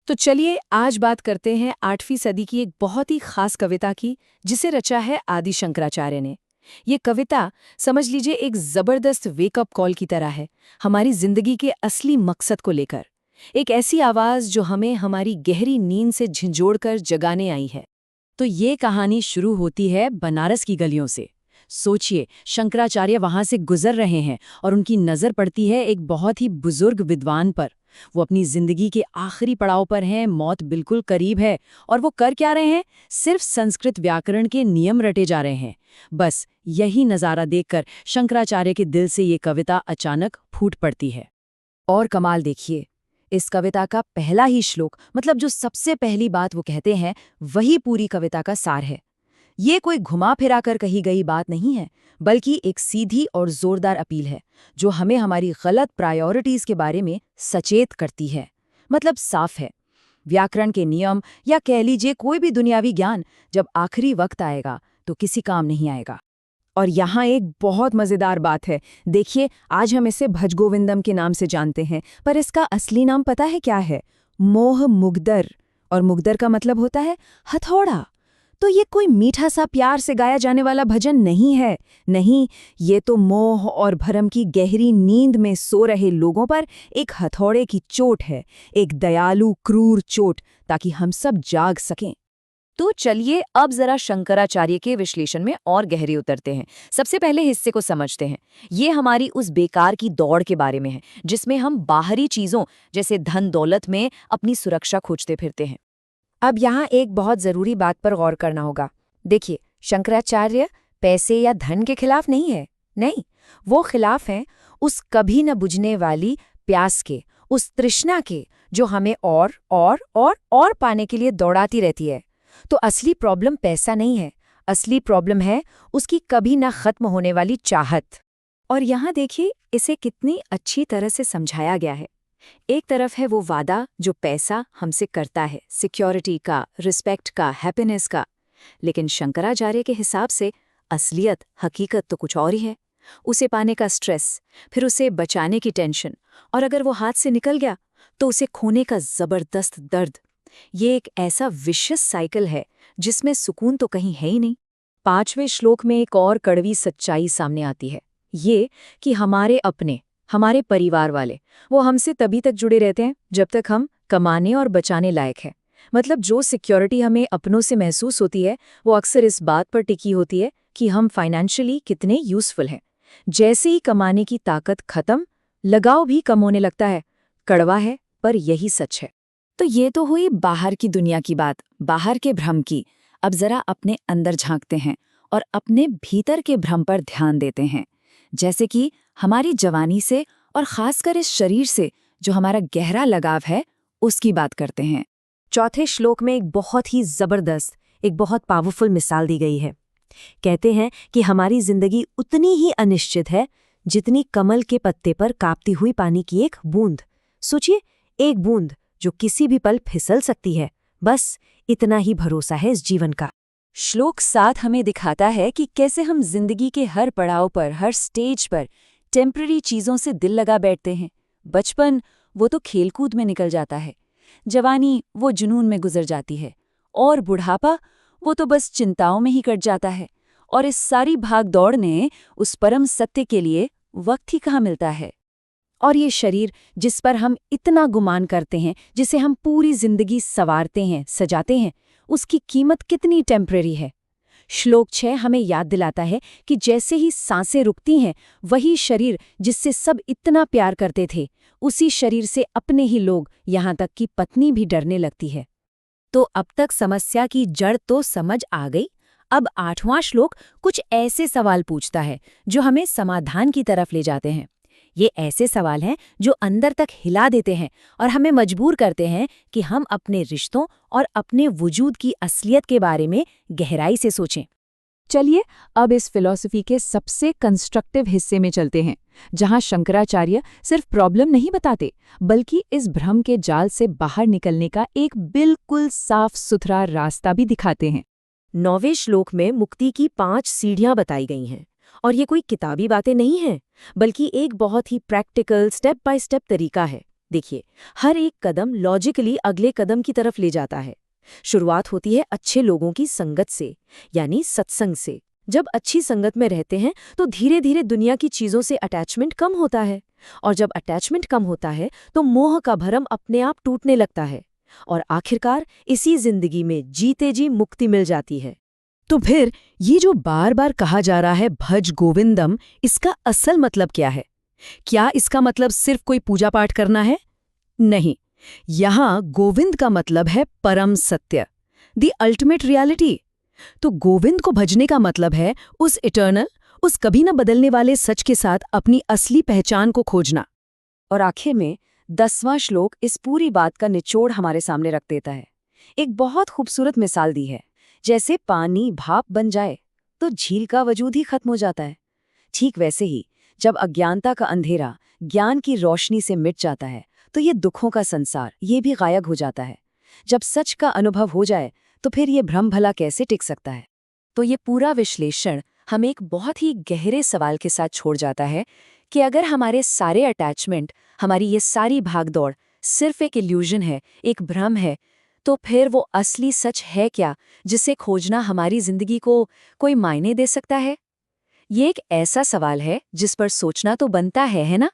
तो चलिए आज बात करते हैं 8वीं सदी की एक बहुत ही खास कविता की, जिसे रचा है आदि शंकराचार्य ने। ये कविता समझ लीजिए एक जबरदस्त वेकअप कॉल की तरह है, हमारी जिंदगी के असली मकसद को लेकर। एक ऐसी आवाज जो हमें हमारी गहरी नींद से झंझोड़कर जगाने आई है। तो ये कहानी शुरू होती है बनारस की गलियों से। सोचिए, शंकराचार्य वहां से गुजर रहे हैं और उनकी नजर पड़ती है एक बहुत ही बुजुर्ग विद्वान पर। वो अपनी जिंदगी के आखिरी पड़ाव पर हैं, मौत बिल्कुल करीब है। और वो कर क्या रहे हैं? सिर्फ संस्कृत व्याकरण के नियम रटे जा रहे हैं। बस यही नज़ारा देखकर शंकराचार्य के दिल से ये कविता अचानक फूट पड़ती है। और कमाल देखिए, इस कविता का पहला ही श्लोक, मतलब जो सबसे पहली बात वो कहते हैं, वही पूरी कविता का सार है। ये कोई घुमा फिरा कर कही गई बात नहीं है, बल्कि एक सीधी और जोरदार अपील है जो हमें हमारी गलत प्रायोरिटीज के बारे में सचेत करती है। मतलब साफ है, व्याकरण के नियम या कह लीजिए कोई भी दुनियावी ज्ञान जब आखिरी वक्त आएगा तो किसी काम नहीं आएगा। और यहाँ एक बहुत मजेदार बात है। देखिए, आज हम इसे भजगोविंदम के नाम से जानते हैं, पर इसका असली नाम पता है क्या है? मोह मुग्दर। और मुग्दर का मतलब होता है हथौड़ा। तो ये कोई मीठा सा प्यार से गाया जाने वाला भजन नहीं है। नहीं, ये तो मोह और भरम की गहरी नींद में सो रहे लोगों पर एक हथौड़े की चोट है, एक दयालु क्रूर चोट, ताकि हम सब जाग सकें। तो चलिए अब जरा शंकराचार्य के विश्लेषण में और गहरे उतरते हैं। सबसे पहले हिस्से को समझते हैं। ये हमारी उस बेकार की दौड़ के बारे में है, जिसमें हम बाहरी चीजों जैसे धन दौलत में अपनी सुरक्षा खोजते फिरते हैं। अब यहाँ एक बहुत जरूरी बात पर गौर करना होगा। देखिए, शंकराचार्य पैसे या धन के खिलाफ नहीं है। नहीं, वो खिलाफ हैं उस कभी न बुझने वाली प्यास के, उस तृष्णा के जो हमें और पाने के लिए दौड़ाती रहती है। तो असली प्रॉब्लम पैसा नहीं है, असली प्रॉब्लम है उसकी कभी न खत्म होने वाली चाहत। और यहाँ देखिए, इसे कितनी अच्छी तरह से समझाया गया है। एक तरफ है वो वादा जो पैसा हमसे करता है, सिक्योरिटी का, रिस्पेक्ट का, हैप्पीनेस का। लेकिन शंकराचार्य के हिसाब से असलियत, हकीकत तो कुछ और ही है। उसे पाने का स्ट्रेस, फिर उसे बचाने की टेंशन, और अगर वो हाथ से निकल गया तो उसे खोने का जबरदस्त दर्द। ये एक ऐसा विशियस साइकिल है जिसमें सुकून तो कहीं है ही नहीं। 5वें श्लोक में एक और कड़वी सच्चाई सामने आती है, ये कि हमारे परिवार वाले वो हमसे तभी तक जुड़े रहते हैं जब तक हम कमाने और बचाने लायक हैं। मतलब जो सिक्योरिटी हमें अपनों से महसूस होती है, वो अक्सर इस बात पर टिकी होती है कि हम फाइनेंशियली कितने यूजफुल हैं। जैसे ही कमाने की ताकत खत्म, लगाव भी कम होने लगता है। कड़वा है, पर यही सच है। तो ये तो हुई बाहर की दुनिया की बात, बाहर के भ्रम की। अब जरा अपने अंदर झांकते हैं और अपने भीतर के भ्रम पर ध्यान देते हैं। जैसे कि हमारी जवानी से और खासकर इस शरीर से जो हमारा गहरा लगाव है, उसकी बात करते हैं। चौथे श्लोक में एक बहुत ही जबरदस्त, एक बहुत पावरफुल मिसाल दी गई है। कहते हैं कि हमारी जिंदगी उतनी ही अनिश्चित है जितनी कमल के पत्ते पर कांपती हुई पानी की एक बूंद। सोचिए, एक बूंद जो किसी भी पल फिसल सकती है। बस इतना ही भरोसा है इस जीवन का। श्लोक 7 हमें दिखाता है कि कैसे हम जिंदगी के हर पड़ाव पर, हर स्टेज पर टेम्पररी चीज़ों से दिल लगा बैठते हैं। बचपन वो तो खेलकूद में निकल जाता है, जवानी वो जुनून में गुजर जाती है, और बुढ़ापा वो तो बस चिंताओं में ही कट जाता है। और इस सारी भाग दौड़ ने उस परम सत्य के लिए वक्त ही कहाँ मिलता है। और ये शरीर जिस पर हम इतना गुमान करते हैं, जिसे हम पूरी जिंदगी संवारते हैं, सजाते हैं, उसकी कीमत कितनी टेम्परेरी है। श्लोक 6 हमें याद दिलाता है कि जैसे ही सांसें रुकती हैं, वही शरीर जिससे सब इतना प्यार करते थे, उसी शरीर से अपने ही लोग, यहाँ तक कि पत्नी भी डरने लगती है। तो अब तक समस्या की जड़ तो समझ आ गई। अब 8वां श्लोक कुछ ऐसे सवाल पूछता है जो हमें समाधान की तरफ ले जाते हैं। ये ऐसे सवाल हैं जो अंदर तक हिला देते हैं और हमें मजबूर करते हैं कि हम अपने रिश्तों और अपने वजूद की असलियत के बारे में गहराई से सोचें। चलिए अब इस फिलॉसफी के सबसे कंस्ट्रक्टिव हिस्से में चलते हैं, जहां शंकराचार्य सिर्फ प्रॉब्लम नहीं बताते, बल्कि इस भ्रम के जाल से बाहर निकलने का एक बिल्कुल साफ सुथरा रास्ता भी दिखाते हैं। 9वें श्लोक में मुक्ति की 5 सीढ़ियां बताई गई हैं। और ये कोई किताबी बातें नहीं हैं, बल्कि एक बहुत ही प्रैक्टिकल स्टेप बाय स्टेप तरीका है। देखिए, हर एक कदम लॉजिकली अगले कदम की तरफ ले जाता है। शुरुआत होती है अच्छे लोगों की संगत से, यानी सत्संग से। जब अच्छी संगत में रहते हैं तो धीरे धीरे दुनिया की चीजों से अटैचमेंट कम होता है, और जब अटैचमेंट कम होता है तो मोह का भरम अपने आप टूटने लगता है, और आखिरकार इसी जिंदगी में जीते जी मुक्ति मिल जाती है। तो फिर ये जो बार बार कहा जा रहा है भज गोविंदम, इसका असल मतलब क्या है? क्या इसका मतलब सिर्फ कोई पूजा पाठ करना है? नहीं, यहां गोविंद का मतलब है परम सत्य, द अल्टीमेट रियलिटी। तो गोविंद को भजने का मतलब है उस इटर्नल, उस कभी न बदलने वाले सच के साथ अपनी असली पहचान को खोजना। और आखिर में 10वां श्लोक इस पूरी बात का निचोड़ हमारे सामने रख देता है। एक बहुत खूबसूरत मिसाल दी है। जैसे पानी भाप बन जाए तो झील का वजूद ही खत्म हो जाता है। ठीक वैसे ही जब अज्ञानता का अंधेरा ज्ञान की रोशनी से मिट जाता है तो ये दुखों का संसार ये भी गायब हो जाता है। जब सच का अनुभव हो जाए तो फिर ये भ्रम भला कैसे टिक सकता है? तो ये पूरा विश्लेषण हमें एक बहुत ही गहरे सवाल के साथ छोड़ जाता है कि अगर हमारे सारे अटैचमेंट, हमारी ये सारी भागदौड़ सिर्फ एक इल्यूजन है, एक भ्रम है, तो फिर वो असली सच है क्या जिसे खोजना हमारी जिंदगी को कोई मायने दे सकता है? ये एक ऐसा सवाल है जिस पर सोचना तो बनता है ना?